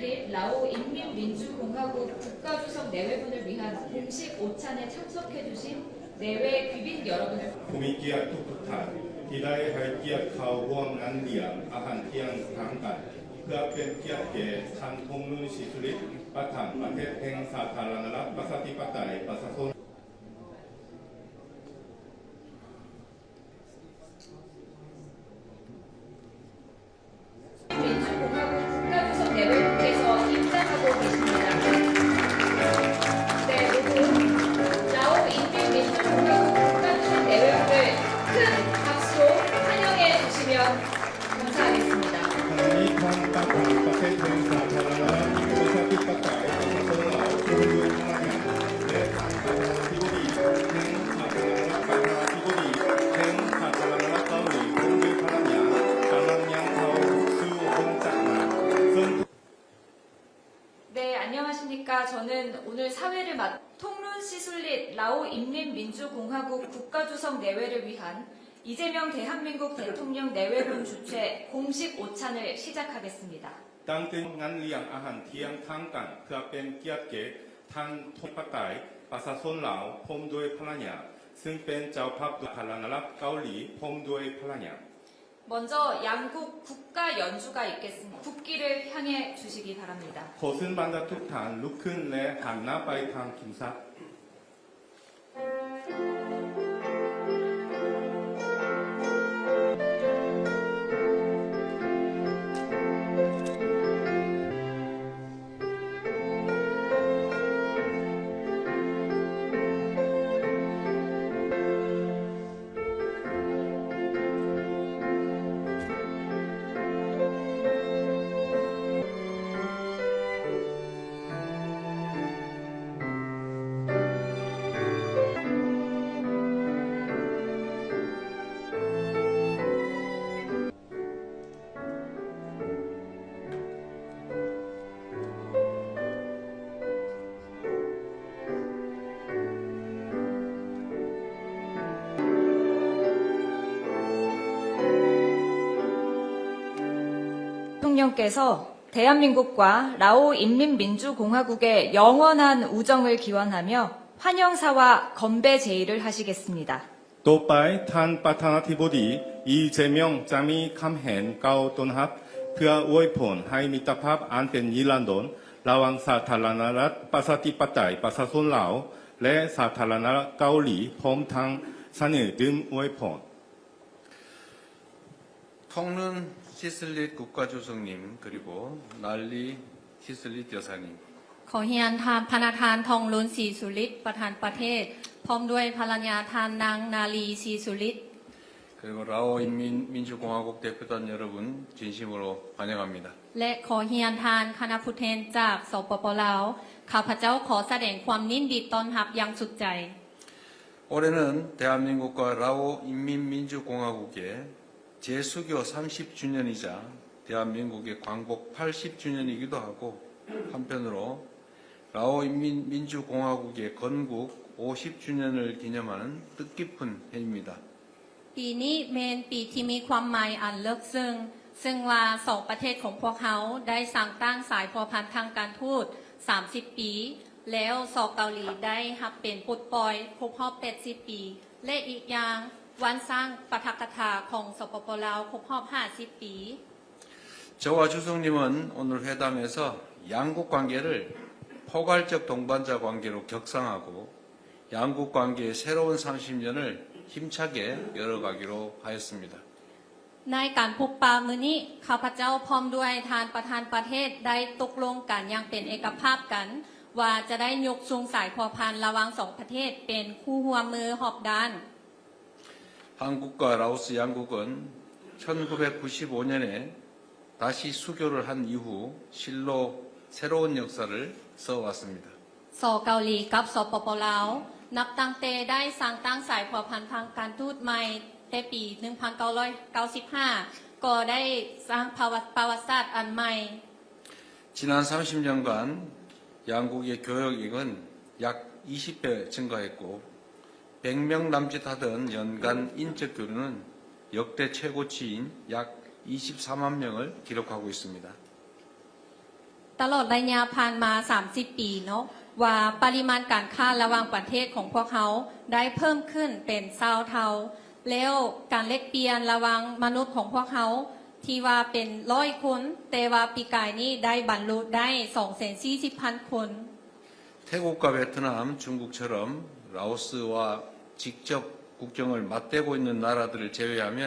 20일 라오 인민민주공화국 국가주석 내외분을 위한 공식 오찬에 참석해 주신 내외 귀빈 여러분을 ผู้มีเกียรติทุกท่านที่ได้ให้เกียรติเข้าร่วมงานเลี้ยงอาหารเที่ยงทางการเพื่อเป็นเกียรติแก่ท่านธงนุนศิสุริประธานประเทศแห่งสาธารณรัฐประชาธิปไตยประชาชน안녕하십니까. 저는 오늘 사회를 통룬 시술릿 라오 인민민주공화국 국가주석 내외를 위한 이재명 대한민국 대통령 내외분 주최 공식 오찬을 시작하겠습니다. ตั้งแต่งานเลี้ยงอาหารเที่ยงทางการเพื่อเป็นเกียรติแก่ท่านธงประไตยประชาชนลาวพร้อมด้วยภรรยาซึ่งเป็นเจ้าภาพสาธารณรัฐเกาหลีพร้อมด้วยภรรยา 먼저 양국 국가 연주가 있겠습니다. 국기를 향해 주시기 바랍니다. ขอเชิญบรรดาทุกท่านลุกขึ้นและหันหน้าไปทางคิมซัก대통령께서 대한민국과 라오 인민민주공화국의 영원한 우정을 기원하며 환영사와 건배 제의를 하시겠습니다. ต่อไปท่านประธานาธิบดีอีเจมยองจะมีคำแห่งกล่าวต้อนรับเพื่ออวยพรให้มิตรภาพอันเป็นนิรันดรระหว่างสาธารณรัฐประชาธิปไตยประชาชนลาวและสาธารณรัฐเกาหลีพร้อมทั้งเสนอดื่มอวยพร 통룬 시슬릿 국가주석님 그리고 날리 시슬릿 여사님 ขอเฮียนทานพนาทานทองลุ้นศรีสุริตประธานประเทศพร้อมด้วยภรรยาทานนางนาลีศรีสุริต 그리고 라오 인민민주공화국 대표단 여러분 진심으로 환영합니다. และขอเฮียนทานคณะผู้แทนจากสปปลาวข้าพเจ้าขอแสดงความยินดีต้อนรับอย่างสุดใจ 올해는 대한민국과 라오 인민민주공화국의 재수교 30주년이자 대한민국의 광복 80주년이기도 하고 한편으로 라오 인민민주공화국의 건국 50주년을 기념하는 뜻깊은 해입니다. ปีนี้เป็นปีที่มีความหมายอันลึกซึ่งว่าสองประเทศของพวกเขาได้สร้างตั้งสายพัวพันทางการทูต30 ปีแล้วสเกาหลีได้รับเป็นปลดปล่อยครบรอบ80 ปีและอีกอย่างวันสร้างปาฐกถาของสปปลาวครบรอบ50 ปี 저와 주석님은 오늘 회담에서 양국 관계를 포괄적 동반자 관계로 격상하고 양국 관계의 새로운 30년을 힘차게 열어가기로 하였습니다. ในการพบปะมื้อนี้ข้าพเจ้าพร้อมด้วยทานประธานประเทศได้ตกลงกันอย่างเป็นเอกภาพกันว่าจะได้ยกสูงสายพัวพันระหว่างสองประเทศเป็นคู่ร่วมมือหอบด้าน 한국과 라오스 양국은 1995년에 다시 수교를 한 이후 실로 새로운 역사를 써왔습니다. สเกาหลีกับสปปลาวนับตั้งแต่ได้สร้างตั้งสายพัวพันทางการทูตใหม่แต่ปี 1995 ก็ได้สร้างประวัติศาสตร์อันใหม่ 지난 30년간 양국의 교역액은 약 20배 증가했고 100명 남짓 하던 연간 인적 교류는 역대 최고치인 약 24만 명을 기록하고 있습니다. ตลอดระยะผ่านมา 30 ปีเนาะว่าปริมาณการค้าระหว่างประเทศของพวกเขาได้เพิ่มขึ้นเป็น20เท่าแล้วการแลกเปลี่ยนระหว่างมนุษย์ของพวกเขาที่ว่าเป็น100คนแต่ว่าปีกายนี้ได้บรรลุได้ 240,000 คน 태국과 베트남, 중국처럼 라오스와 직접 국경을 맞대고 있는 나라들을 제외하면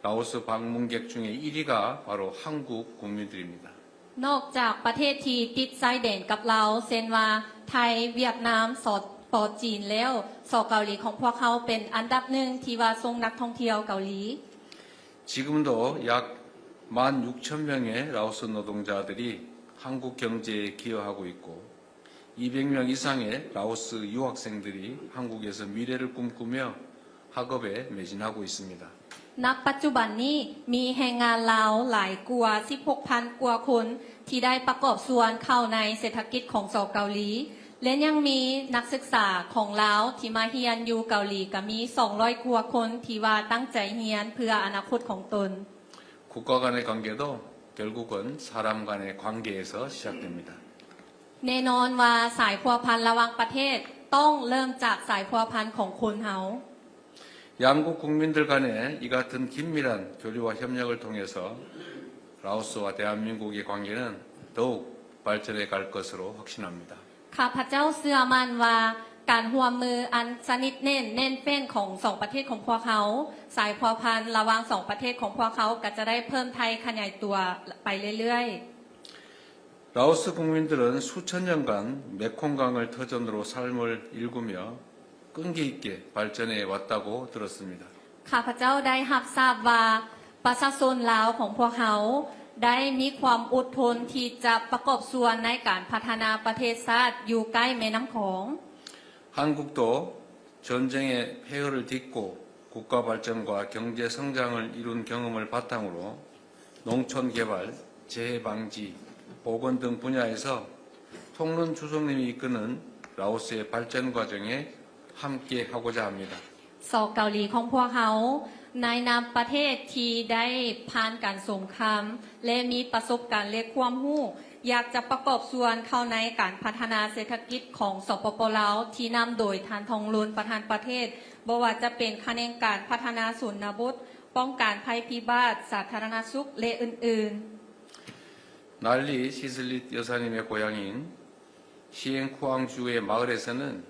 라오스 방문객 중에 1위가 바로 한국 국민들입니다. นอกจากประเทศที่ติดชายแดนกับเราเช่นว่าไทยเวียดนามสปอจีนแล้วสเกาหลีของพวกเขาเป็นอันดับหนึ่งที่ว่าส่งนักท่องเที่ยวเกาหลี 지금도 약 16,000명의 라오스 노동자들이 한국 경제에 기여하고 있고 200명 이상의 라오스 유학생들이 한국에서 미래를 꿈꾸며 학업에 매진하고 있습니다. ณ ปัจจุบันนี้มีแรงงานลาวหลายกว่า 16,000 กว่าคนที่ได้ประกอบส่วนเข้าในเศรษฐกิจของสเกาหลีและยังมีนักศึกษาของลาวที่มาเรียนอยู่เกาหลีก็มี200กว่าคนที่ว่าตั้งใจเรียนเพื่ออนาคตของตน 국가 간의 관계도 결국은 사람 간의 관계에서 시작됩니다. แน่นอนว่าสายพัวพันระหว่างประเทศต้องเริ่มจากสายพัวพันของคนเฮา 양국 국민들 간의 이 같은 긴밀한 교류와 협력을 통해서 라오스와 대한민국의 관계는 더욱 발전해 갈 것으로 확신합니다. ข้าพเจ้าเชื่อมั่นว่าการร่วมมืออันสนิทแน่นแฟ้นของสองประเทศของพวกเขาสายพัวพันระหว่างสองประเทศของพวกเขาก็จะได้เพิ่มไทยขยายตัวไปเรื่อยๆ 라오스 국민들은 수천 년간 메콩강을 터전으로 삶을 일구며 끈기 있게 발전해 왔다고 들었습니다. ข้าพเจ้าได้รับทราบว่าประชาชนลาวของพวกเขาได้มีความอดทนที่จะประกอบส่วนในการพัฒนาประเทศชาติอยู่ใกล้แม่น้ำโขง 한국도 전쟁의 폐허를 딛고 국가 발전과 경제 성장을 이룬 경험을 바탕으로 농촌 개발, 재해 방지, 보건 등 분야에서 통론 주석님이 이끄는 라오스의 발전 과정에 함께 하고자 합니다. สองเกาหลีของพวกเขาในนามประเทศที่ได้ผ่านการสงครามและมีประสบการณ์และความรู้อยากจะประกอบส่วนเข้าในการพัฒนาเศรษฐกิจของสปป.ลาวที่นำโดยท่านทองลุนประธานประเทศบ่ว่าจะเป็นคะแนนการพัฒนาชนบทป้องกันภัยพิบัติสาธารณสุขและอื่นๆ 난리 시슬릿 여사님의 고향인 시엔쿠앙주의 마을에서는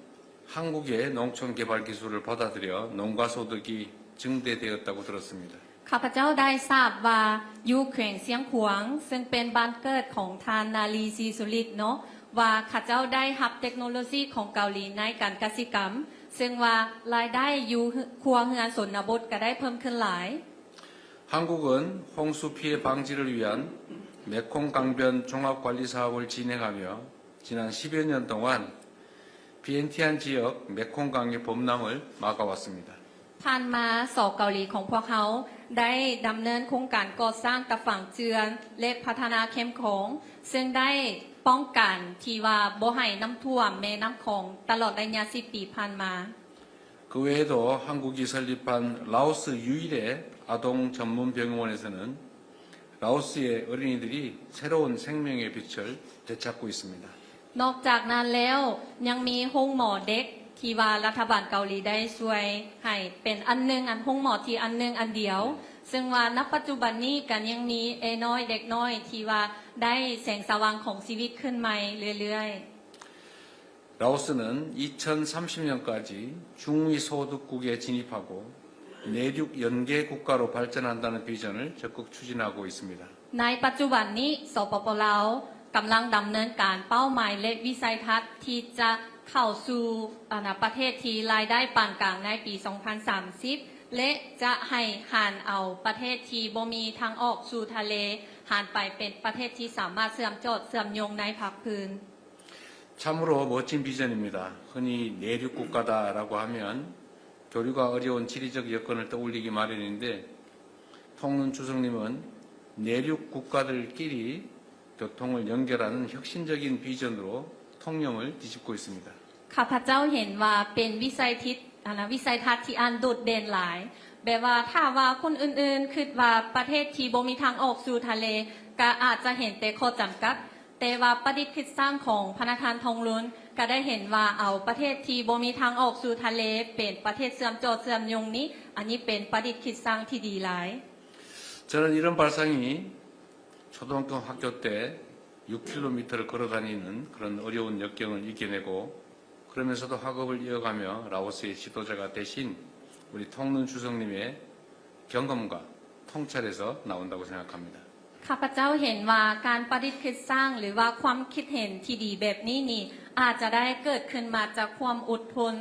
한국의 농촌 개발 기술을 받아들여 농가 소득이 증대되었다고 들었습니다. ข้าพเจ้าได้ทราบว่าอยู่แขวงเสียงขวางซึ่งเป็นบ้านเกิดของทานนาลีซีสุริตเนาะว่าข้าเจ้าได้รับเทคโนโลยีของเกาหลีในการเกษตรกรรมซึ่งว่ารายได้อยู่ครัวเรือนชนบทก็ได้เพิ่มขึ้นหลาย 한국은 홍수 피해 방지를 위한 메콩 강변 종합 관리 사업을 진행하며 지난 10여 년 동안 비엔티안 지역 메콩강의 범람을 막아왔습니다. ผ่านมาสองเกาหลีของพวกเขาได้ดำเนินโครงการก่อสร้างตะฝั่งเจือนและพัฒนาเข้มโขงซึ่งได้ป้องกันที่ว่าบ่ให้น้ำท่วมแม่น้ำโขงตลอดระยะ10 ปีผ่านมา 그 외에도 한국이 설립한 라오스 유일의 아동 전문 병원에서는 라오스의 어린이들이 새로운 생명의 빛을 되찾고 있습니다. นอกจากนั้นแล้วยังมีห้องหมอเด็กที่ว่ารัฐบาลเกาหลีได้ช่วยให้เป็นอันหนึงอันห้องหมอที่อันหนึงอันเดียวซึ่งว่าณปัจจุบันนี้กันยังมีน้อยเด็กน้อยที่ว่าได้แสงสว่างของชีวิตขึ้นใหม่เรื่อยๆ 라오스는 2030년까지 중위 소득국에 진입하고 내륙 연계 국가로 발전한다는 비전을 적극 추진하고 있습니다. ในปัจจุบันนี้สปป.ลาวกำลังดำเนินการเป้าหมายและวิสัยทัศน์ที่จะเข้าสู่ประเทศที่รายได้ปานกลางในปี 2030 และจะให้หันเอาประเทศที่บ่มีทางออกสู่ทะเลหันไปเป็นประเทศที่สามารถเชื่อมโยงในภาคพื้น 참으로 멋진 비전입니다. 흔히 내륙 국가다라고 하면 교류가 어려운 지리적 여건을 떠올리기 마련인데 통론 주석님은 내륙 국가들끼리 교통을 연결하는 혁신적인 비전으로 통념을 뒤집고 있습니다. ข้าพเจ้าเห็นว่าเป็นวิสัยทัศน์ที่อันโดดเด่นหลายแบบว่าถ้าว่าคนอื่นๆคิดว่าประเทศที่บ่มีทางออกสู่ทะเลก็อาจจะเห็นแต่ข้อจำกัด แต่ว่าประดิษฐ์คิดสร้างของพระธานทองลุ้นก็ได้เห็นว่าเอาประเทศที่บ่มีทางออกสู่ทะเลเป็นประเทศเสื่อมโจทย์เสื่อมยงนี้ อันนี้เป็นประดิษฐ์คิดสร้างที่ดีหลาย 저는 이런 발상이 초등학교 학교 때 6km를 걸어 다니는 그런 어려운 역경을 이겨내고 그러면서도 학업을 이어가며 라오스의 지도자가 되신 우리 통룬 주석님의 경험과 통찰에서 나온다고 생각합니다. ข้าพเจ้าเห็นว่าการประดิษฐ์คิดสร้างหรือว่าความคิดเห็นที่ดีแบบนี้นี่อาจจะได้เกิดขึ้นมาจากความอดทน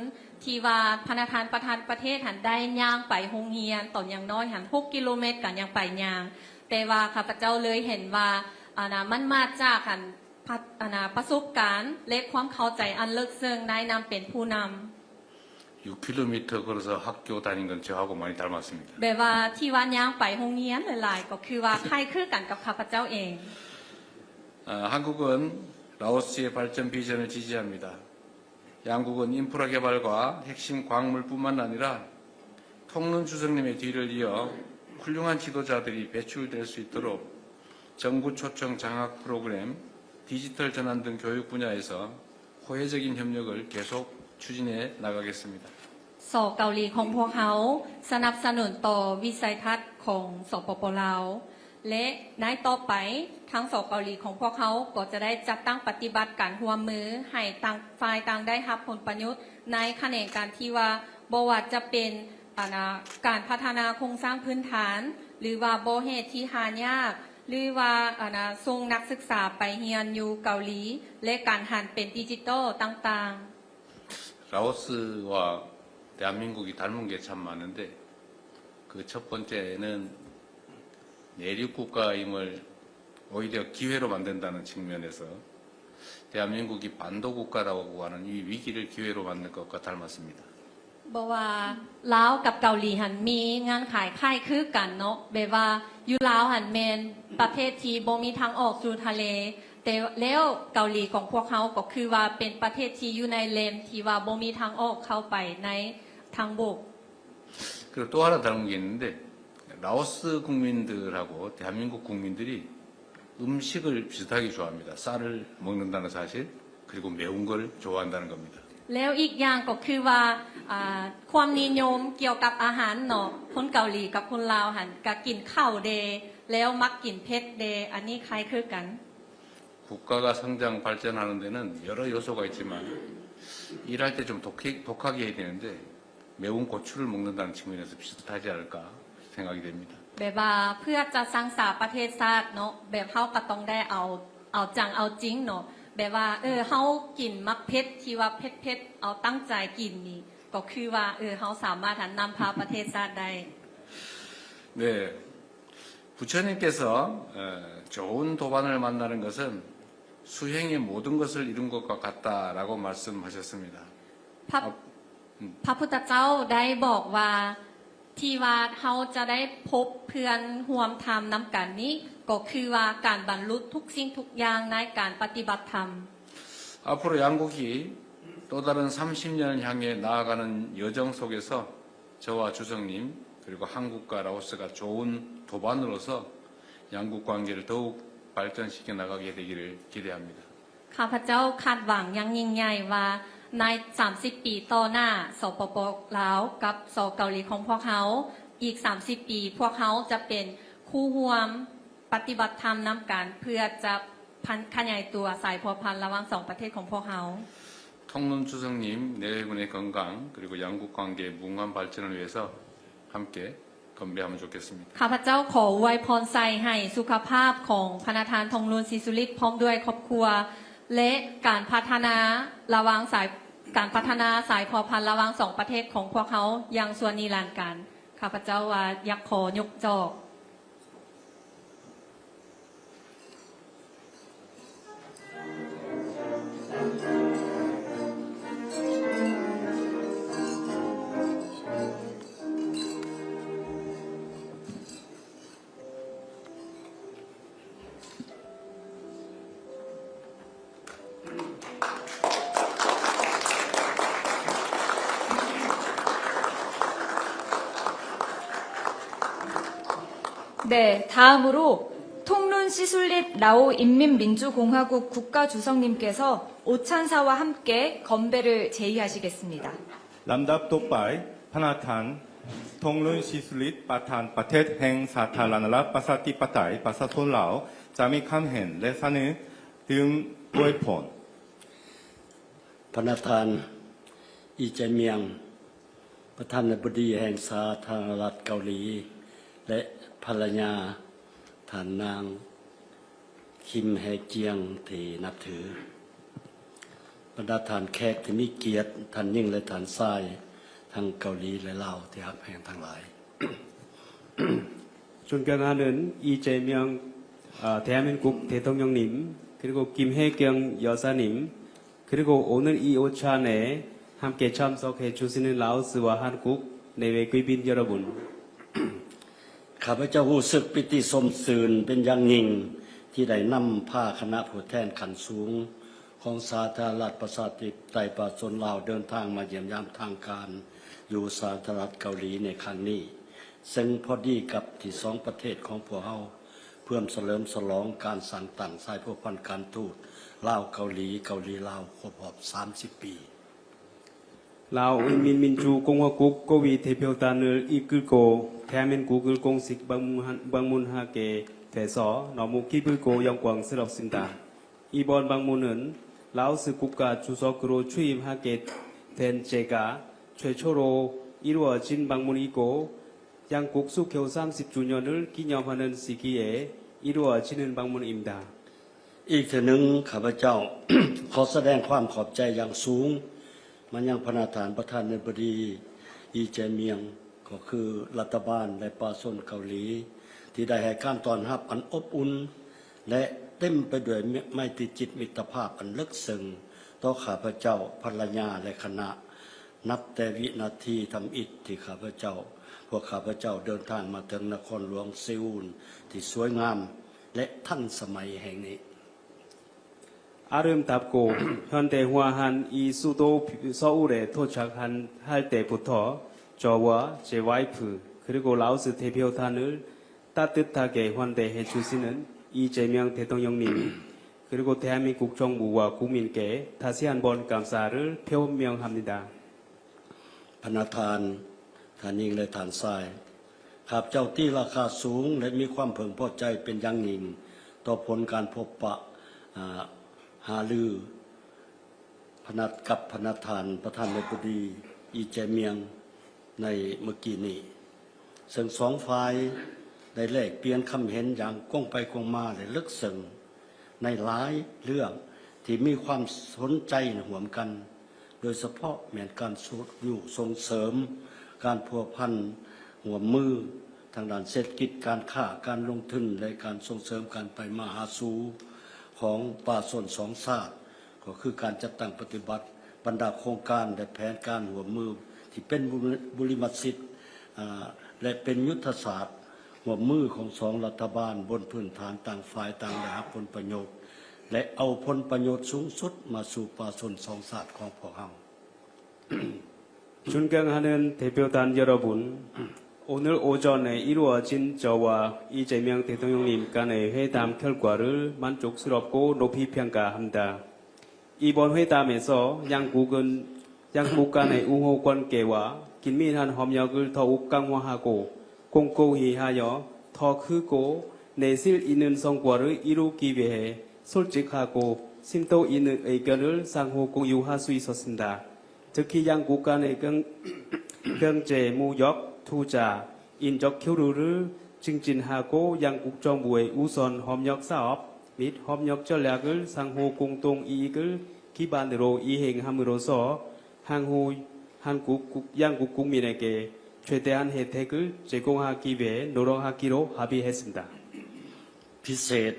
ที่ว่าพระประธานประเทศหันได้ย่างไปโรงเรียนตอนอย่างน้อยหัน6 กิโลเมตรกันยังไปย่างแต่ว่าข้าพเจ้าเลยเห็นว่ามันมาจากหันประสบการณ์และความเข้าใจอันลึกซึ้งนายนำเป็นผู้นำ 6km 걸어서 학교 다닌 건 저하고 많이 닮았습니다. แบบว่าที่ว่าย่างไปโรงเรียนหลายๆก็คือว่าคล้ายคลึงกันกับข้าพเจ้าเอง 한국은 라오스의 발전 비전을 지지합니다. 양국은 인프라 개발과 핵심 광물뿐만 아니라 통룬 주석님의 뒤를 이어 훌륭한 지도자들이 배출될 수 있도록 정부 초청 장학 프로그램, 디지털 전환 등 교육 분야에서 호혜적인 협력을 계속 추진해 나가겠습니다. สอเกาหลีของพวกเขาสนับสนุนต่อวิสัยทัศน์ของสปปลาวและในต่อไปทั้งสอเกาหลีของพวกเขาก็จะได้จัดตั้งปฏิบัติการร่วมมือให้ต่างฝ่ายต่างได้รับผลประโยชน์ในแขนงการที่ว่าบ่ว่าจะเป็นการพัฒนาโครงสร้างพื้นฐานหรือว่าบ่เหตุที่หายากหรือว่าส่งนักศึกษาไปเรียนอยู่เกาหลีและการหันเป็นดิจิทัลต่างๆ 라오스와 대한민국이 닮은 게 참 많은데 그 첫 번째는 내륙 국가임을 오히려 기회로 만든다는 측면에서 대한민국이 반도 국가라고 하는 이 위기를 기회로 만든 것과 닮았습니다. บอกว่าลาวกับเกาหลีหันมีงานขายค่ายคือกันเนาะแบบว่าอยู่ลาวหันแมนประเทศที่บ่มีทางออกสู่ทะเลแต่แล้วเกาหลีของพวกเขาก็คือว่าเป็นประเทศที่อยู่ในเลนที่ว่าบ่มีทางออกเข้าไปในทางบก 그리고 또 하나 다른 게 있는데 라오스 국민들하고 대한민국 국민들이 음식을 비슷하게 좋아합니다. 쌀을 먹는다는 사실 그리고 매운 걸 좋아한다는 겁니다. แล้วอีกอย่างก็คือว่าความนิยมเกี่ยวกับอาหารเนาะคนเกาหลีกับคนลาวหันก็กินข้าวเดแล้วมักกินเผ็ดเดอันนี้คล้ายคือกัน 국가가 성장 발전하는 데는 여러 요소가 있지만 일할 때 좀 독하게 해야 되는데 매운 고추를 먹는다는 측면에서 비슷하지 않을까 생각이 됩니다. แบบว่าเพื่อจะสร้างสรรค์ประเทศชาติเนาะแบบเฮาก็ต้องได้เอาจังเอาจริงเนาะแบบว่าเฮากินมักเผ็ดที่ว่าเผ็ดเอาตั้งใจกินนี่ก็คือว่าเฮาสามารถนำพาประเทศชาติได้ 네, 부처님께서 좋은 도반을 만나는 것은 수행의 모든 것을 이룬 것과 같다라고 말씀하셨습니다. พระพุทธเจ้าได้บอกว่าที่ว่าเฮาจะได้พบเพื่อนร่วมธรรมนำกันนี้ก็คือว่าการบรรลุทุกสิ่งทุกอย่างในการปฏิบัติธรรม 앞으로 양국이 또 다른 30년을 향해 나아가는 여정 속에서 저와 주석님 그리고 한국과 라오스가 좋은 도반으로서 양국 관계를 더욱 발전시켜 나가게 되기를 기대합니다. ข้าพเจ้าคาดหวังอย่างยิ่งใหญ่ว่าใน30 ปีต่อหน้าสปปลาวกับสเกาหลีของพวกเขาอีก30 ปีพวกเขาจะเป็นคู่ร่วมปฏิบัติธรรมนำกันเพื่อจะขยายตัวสายพัวพันระหว่างสองประเทศของพวกเขา 통룬 주석님 내외군의 건강 그리고 양국 관계의 무궁한 발전을 위해서 함께 건배하면 좋겠습니다. ข้าพเจ้าขออวยพรใส่ให้สุขภาพของพระประธานทองรุนศรีสุริตพร้อมด้วยครอบครัวและการพัฒนาสายพอพันธุ์ระหว่างสองประเทศของพวกเขาอย่างส่วนนิรันดร์การข้าพเจ้าว่าอยากขอยกจอก 네, 다음으로 통룬 시술릿 라오 인민민주공화국 국가주석님께서 오찬사와 함께 건배를 제의하시겠습니다. ลำดับต่อไปพระธานทงลุนชิสุลิตประธานประเทศแห่งสาธารณรัฐประชาธิปไตยประชาชนลาวจะมีคำเห็นและเสนอถึงอวยพร ประธานอีเจเมียงประธานาธิบดีแห่งสาธารณรัฐเกาหลี และภรรยาท่านนางคิมแฮเจียงที่นับถือบรรดาท่านแขกที่มีเกียรติท่านยิ่งและท่านทรายทั้งเกาหลีและลาวที่ฮักแพงทั้งหลาย 존경하는 이재명 대한민국 대통령님, 그리고 김혜경 여사님, 그리고 오늘 이 오찬에 함께 참석해 주시는 라오스와 한국 내외 귀빈 여러분. ข้าพเจ้ารู้สึกปิติสมสื่นเป็นอย่างยิ่งที่ได้นำพาคณะผู้แทนขั้นสูงของสาธารณรัฐประชาธิปไตยประชาชนลาวเดินทางมาเยี่ยมยามทางการอยู่สาธารณรัฐเกาหลีในครั้งนี้ซึ่งพอดีกับที่สองประเทศของพวกเราเพื่อเฉลิมฉลองการสร้างตั้งสายพันธ์การทูตลาวเกาหลีเกาหลีลาวครบรอบ30 ปี 라오 인민민주공화국 고위 대표단을 이끌고 대한민국을 공식 방문하게 돼서 너무 기쁘고 영광스럽습니다. 이번 방문은 라오스 국가 주석으로 취임하게 된 제가 최초로 이루어진 방문이고 양국 수교 30주년을 기념하는 시기에 이루어지는 방문입니다. อีกเทื่อหนึ่งข้าพเจ้า ขอแสดงความขอบใจอย่างสูงมันยังพระประธานาธิบดีอีเจเมียงก็คือรัฐบาลและประชาชนเกาหลีที่ได้ให้การต้อนรับอันอบอุ่นและเต็มไปด้วยไมตรีจิตมิตรภาพอันลึกซึ้งต่อข้าพเจ้าภรรยาและคณะนับแต่วินาทีทำอิฐที่ข้าพเจ้าพวกข้าพเจ้าเดินทางมาถึงนครหลวงเซอูลที่สวยงามและทันสมัยแห่งนี้ 아름답고 현대화한 이 수도 서울에 도착할 때부터 저와 제 와이프 그리고 라오스 대표단을 따뜻하게 환대해 주시는 이재명 대통령님 그리고 대한민국 정부와 국민께 다시 한번 감사를 표명합니다. พระธานท่านยิ่งและท่านทรายข้าพเจ้าที่ราคาสูงและมีความพึงพอใจเป็นอย่างยิ่งต่อผลการพบปะหารือกับพระธานประธานาธิบดีอีเจเมียงในเมื่อกี้นี้ซึ่งสองฝ่ายได้แลกเปลี่ยนคำเห็นอย่างกว้างไปกว้างมาและลึกซึ้งในหลายเรื่องที่มีความสนใจร่วมกันโดยเฉพาะแม้นการส่งเสริมการพัวพันร่วมมือทางด้านเศรษฐกิจการค้าการลงทุนและการส่งเสริมการไปมาหาสู่ของป่าส่วนสองชาติก็คือการจัดตั้งปฏิบัติบรรดาโครงการและแผนการร่วมมือที่เป็นบุริมสิทธิ์และเป็นยุทธศาสตร์ร่วมมือของสองรัฐบาลบนพื้นฐานต่างฝ่ายต่างได้รับผลประโยชน์และเอาผลประโยชน์สูงสุดมาสู่ป่าส่วนสองชาติของพวกเรา 존경하는 대표단 여러분, 오늘 오전에 이루어진 저와 이재명 대통령님 간의 회담 결과를 만족스럽고 높이 평가합니다. 이번 회담에서 양국 간의 우호 관계와 긴밀한 협력을 더욱 강화하고 공고히 하여 더 크고 내실 있는 성과를 이루기 위해 솔직하고 심도 있는 의견을 상호 공유할 수 있었습니다. 특히 양국 간의 경제, 무역, 투자, 인적 교류를 증진하고 양국 정부의 우선 협력 사업 및 협력 전략을 상호 공동 이익을 기반으로 이행함으로써 향후 양국 국민에게 최대한 혜택을 제공하기 위해 노력하기로 합의했습니다. พิเศษ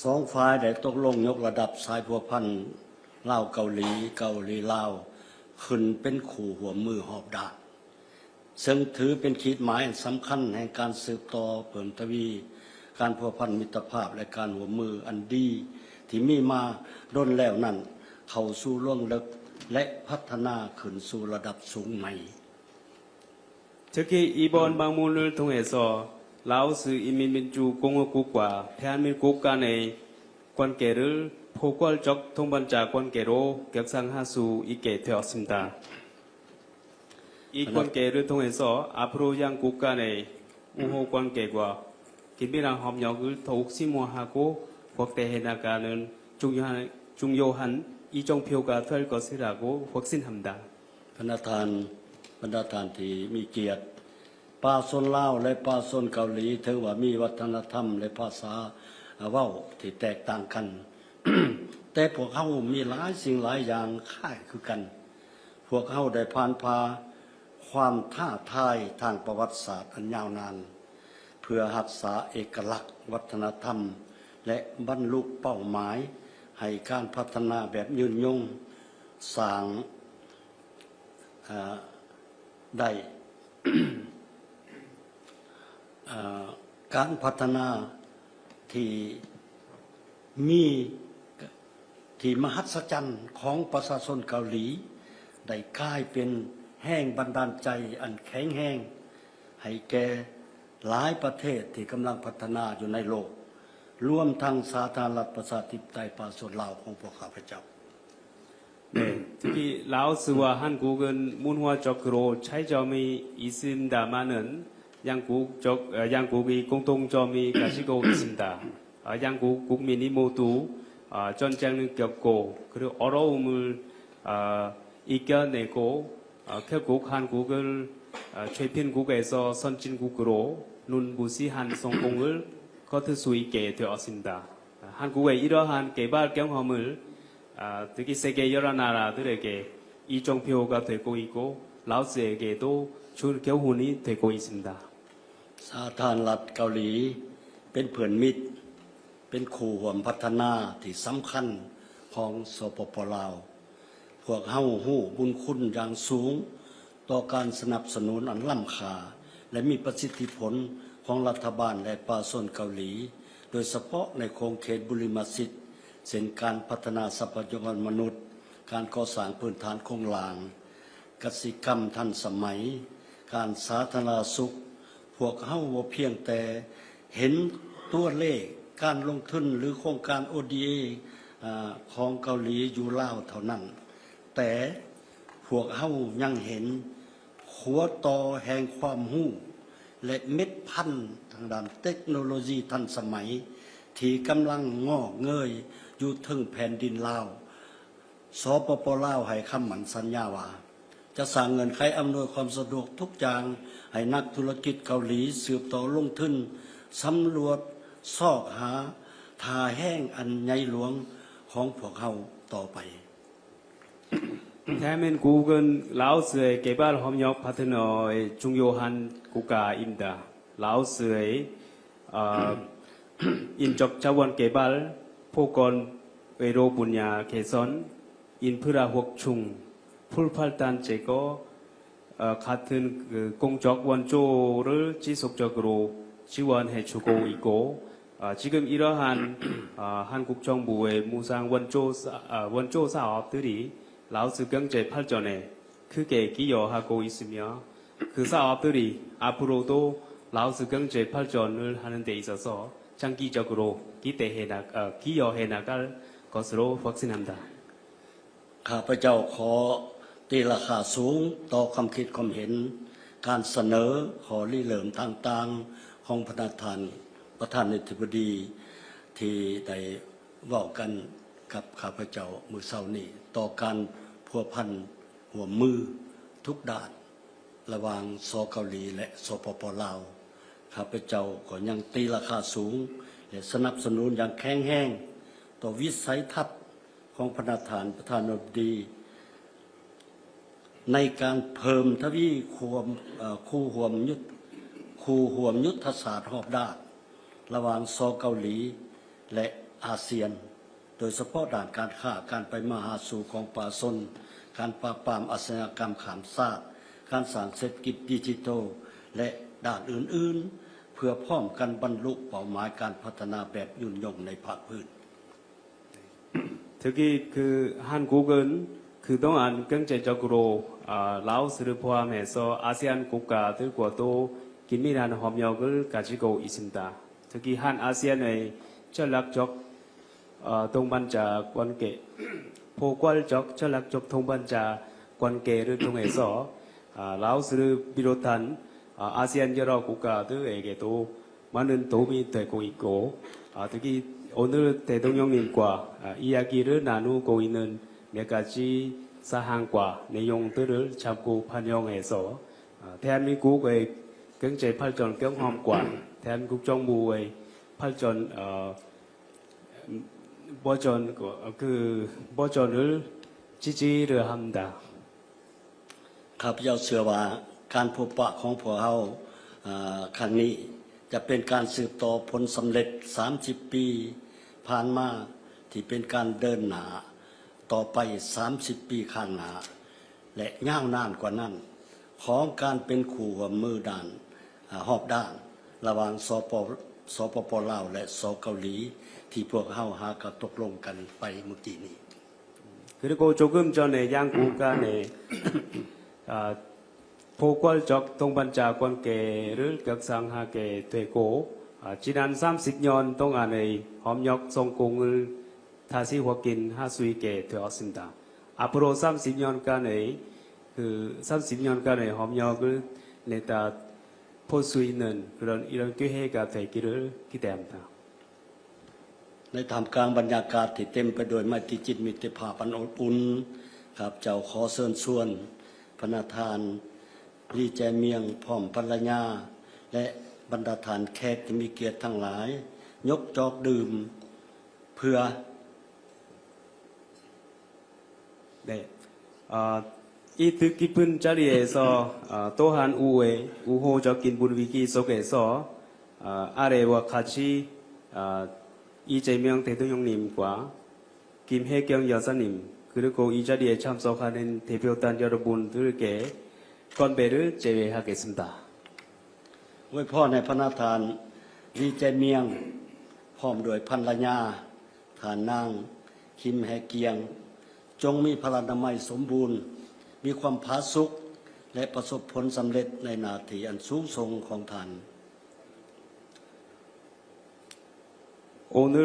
สองฝ่ายได้ตกลงยกระดับสายพัวพันลาวเกาหลีเกาหลีลาวขึ้นเป็นคู่หัวมือหอบดาบซึ่งถือเป็นขีดหมายสำคัญแห่งการสืบต่อเพิ่มทวีการพัวพันมิตรภาพและการหัวมืออันดีที่มีมาด้นแล้วนั้นเข้าสู่ล่วงลึกและพัฒนาขึ้นสู่ระดับสูงใหม่ 특히 이번 방문을 통해서 라오스 인민민주공화국과 대한민국 간의 관계를 포괄적 동반자 관계로 격상할 수 있게 되었습니다. 이 관계를 통해서 앞으로 양국 간의 우호 관계와 긴밀한 협력을 더욱 심화하고 확대해 나가는 중요한 이정표가 될 것이라고 확신합니다. บรรดาทานที่มีเกียรติป่าชนลาวและป่าชนเกาหลีถือว่ามีวัฒนธรรมและภาษาเว้าที่แตกต่างกัน แต่พวกเขามีหลายสิ่งหลายอย่างคล้ายคือกัน พวกเขาได้ผ่านพาความท้าทายทางประวัติศาสตร์อันยาวนานเพื่อรักษาเอกลักษณ์วัฒนธรรมและบรรลุเป้าหมายให้การพัฒนาแบบยืนยงสร้างได้ การพัฒนาที่มหัศจรรย์ของประชาชนเกาหลีได้กลายเป็นแห่งบันดาลใจอันแข็งแรงให้แก่หลายประเทศที่กำลังพัฒนาอยู่ในโลกรวมทั้งสาธารณรัฐประชาธิปไตยประชาชนลาวของพวกข้าพเจ้า 네, 특히 라오스와 한국은 문화적으로 차이점이 있습니다만은 양국의 공통점이 가지고 있습니다. 양국 국민이 모두 전쟁을 겪고 그리고 어려움을 이겨내고 결국 한국을 최빈국에서 선진국으로 눈부시한 성공을 거둘 수 있게 되었습니다. 한국의 이러한 개발 경험을 특히 세계 여러 나라들에게 이정표가 되고 있고 라오스에게도 좋은 교훈이 되고 있습니다. สาธารณรัฐเกาหลีเป็นเพื่อนมิตรเป็นคู่ร่วมพัฒนาที่สำคัญของสปป.ลาวพวกเฮาฮู้บุญคุณอย่างสูงต่อการสนับสนุนอันล้ำค่าและมีประสิทธิผลของรัฐบาลและประชาชนเกาหลีโดยเฉพาะในโครงเขตบุริมสิทธิ์เช่นการพัฒนาทรัพยากรมนุษย์การก่อสร้างพื้นฐานโครงหลางกสิกรรมทันสมัยการสาธารณสุขพวกเฮาบ่เพียงแต่เห็นตัวเลขการลงทุนหรือโครงการ ODA ของเกาหลีอยู่ลาวเท่านั้นแต่พวกเฮายังเห็นหัวต่อแห่งความรู้และเม็ดพันธุ์ทางด้านเทคโนโลยีทันสมัยที่กำลังงอกเงยอยู่ถึงแผ่นดินลาวสปป.ลาวให้คำมั่นสัญญาว่าจะสร้างเงินไขอำนวยความสะดวกทุกอย่างให้นักธุรกิจเกาหลีสืบต่อลงทุนสำรวจซอกหาทาแห้งอันใหญ่หลวงของพวกเฮาต่อไป 대한민국은 라오스의 개발 협력 파트너의 중요한 국가입니다. 라오스의 인적 자원 개발, 보건, 외로 분야 개선, 인프라 확충, 풀팔단 제거 같은 공적 원조를 지속적으로 지원해주고 있고 지금 이러한 한국 정부의 무상 원조 사업들이 라오스 경제 발전에 크게 기여하고 있으며 그 사업들이 앞으로도 라오스 경제 발전을 하는 데 있어서 장기적으로 기여해 나갈 것으로 확신합니다. ข้าพเจ้าขอตีราคาสูงต่อความคิดความเห็นการเสนอขอริเริ่มต่างๆของประธานอธิบดีที่ได้เว้ากันกับข้าพเจ้ามื้อเช้านี้ต่อการพัวพันร่วมมือทุกด้านระหว่างสเกาหลีและสปป.ลาวข้าพเจ้าก็ยังตีราคาสูงและสนับสนุนอย่างแข็งแรงต่อวิสัยทัศน์ของประธานาธิบดีในการเพิ่มทวีคู่ห่วมยุทธศาสตร์รอบด้านระหว่างสเกาหลีและอาเซียนโดยเฉพาะด้านการค้าการไปมาหาสู่ของประชาชนการปราบปรามอาชญากรรมข้ามชาติการสร้างเศรษฐกิจดิจิทัลและด้านอื่นๆเพื่อพร้อมกันบรรลุเป้าหมายการพัฒนาแบบยุ่งยงในภาคพื้น 특히 한국은 그동안 경제적으로 라오스를 포함해서 아세안 국가들과도 긴밀한 협력을 가지고 있습니다. 특히 한 아세안의 전략적 동반자 관계, 포괄적 전략적 동반자 관계를 통해서 라오스를 비롯한 아세안 여러 국가들에게도 많은 도움이 되고 있고, 특히 오늘 대통령님과 이야기를 나누고 있는 몇 가지 사항과 내용들을 자꾸 반영해서 대한민국의 경제 발전 경험과 대한민국 정부의 발전 버전을 지지를 합니다. ข้าพเจ้าเชื่อว่าการพบปะของพวกเราครั้งนี้จะเป็นการสืบต่อผลสำเร็จ30 ปีผ่านมาที่เป็นการเดินหน้าต่อไป30 ปีข้างหน้าและยาวนานกว่านั้นของการเป็นคู่ร่วมมือด้านรอบด้านระหว่างสปป.ลาวและสเกาหลีที่พวกเราหาตกลงกันไปเมื่อกี้นี้ 그리고 조금 전에 양국 간의 포괄적 동반자 관계를 격상하게 되고 지난 30년 동안의 협력 성공을 다시 확인할 수 있게 되었습니다. 앞으로 30년간의 협력을 내다 볼 수 있는 이런 기회가 되기를 기대합니다. ในท่ามกลางบรรยากาศที่เต็มไปด้วยไมตรีจิตมิตรภาพอันอบอุ่นครับเจ้าขอเชิญชวนพระทานลีแจเมียงพร้อมภรรยาและบรรดาทานแขกที่มีเกียรติทั้งหลายยกจอกดื่มเพื่อ 네. 이 뜻깊은 자리에서 또한 우호적인 분위기 속에서 아래와 같이 이재명 대통령님과 김혜경 여사님 그리고 이 자리에 참석하는 대표단 여러분들께 건배를 제외하겠습니다. อวยพรให้พระทานลีแจเมียงพร้อมด้วยภรรยาทานนางคิมแฮเกียงจงมีพลานามัยสมบูรณ์มีความผาสุกและประสบผลสำเร็จในหน้าที่อันสูงส่งของท่าน 오늘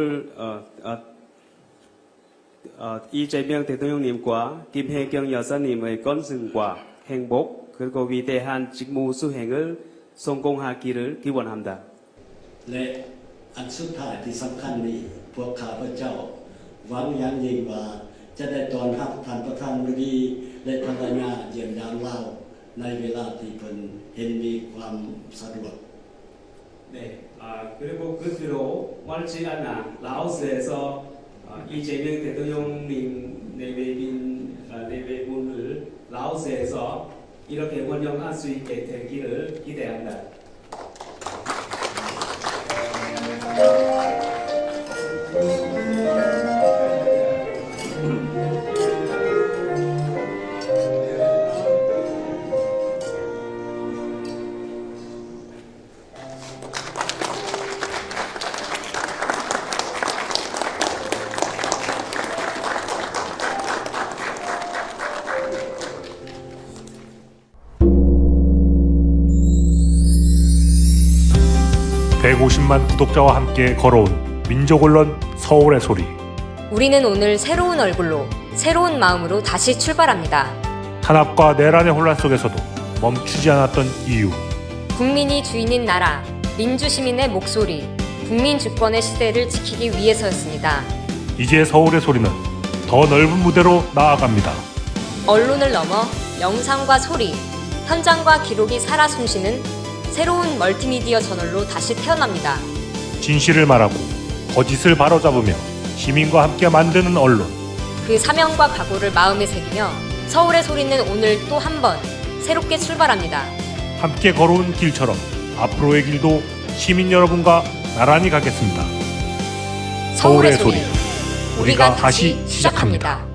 이재명 대통령님과 김혜경 여사님의 건승과 행복 그리고 위대한 직무 수행을 성공하기를 기원합니다. และอันสุดท้ายที่สำคัญนี้พวกข้าพเจ้าหวังอย่างยิ่งว่าจะได้ต้อนรับท่านประธานบดีและภรรยาเยี่ยมยามลาวในเวลาที่เพิ่นเห็นมีความสะดวก 네, 그리고 끝으로 멀지 않아 라오스에서 이재명 대통령님 내외분을 라오스에서 이렇게 환영할 수 있게 되기를 기대합니다. (150만) 구독자와 함께 걸어온 민족언론 서울의 소리. 우리는 오늘 새로운 얼굴로, 새로운 마음으로 다시 출발합니다. 탄압과 내란의 혼란 속에서도 멈추지 않았던 이유. 국민이 주인인 나라, 민주시민의 목소리, 국민 주권의 시대를 지키기 위해서였습니다. 이제 서울의 소리는 더 넓은 무대로 나아갑니다. 언론을 넘어 영상과 소리, 현장과 기록이 살아 숨쉬는 새로운 멀티미디어 저널로 다시 태어납니다. 진실을 말하고 거짓을 바로잡으며 시민과 함께 만드는 언론. 그 사명과 각오를 마음에 새기며 서울의 소리는 오늘 또 한 번 새롭게 출발합니다. 함께 걸어온 길처럼 앞으로의 길도 시민 여러분과 나란히 가겠습니다. 서울의 소리, 우리가 다시 시작합니다.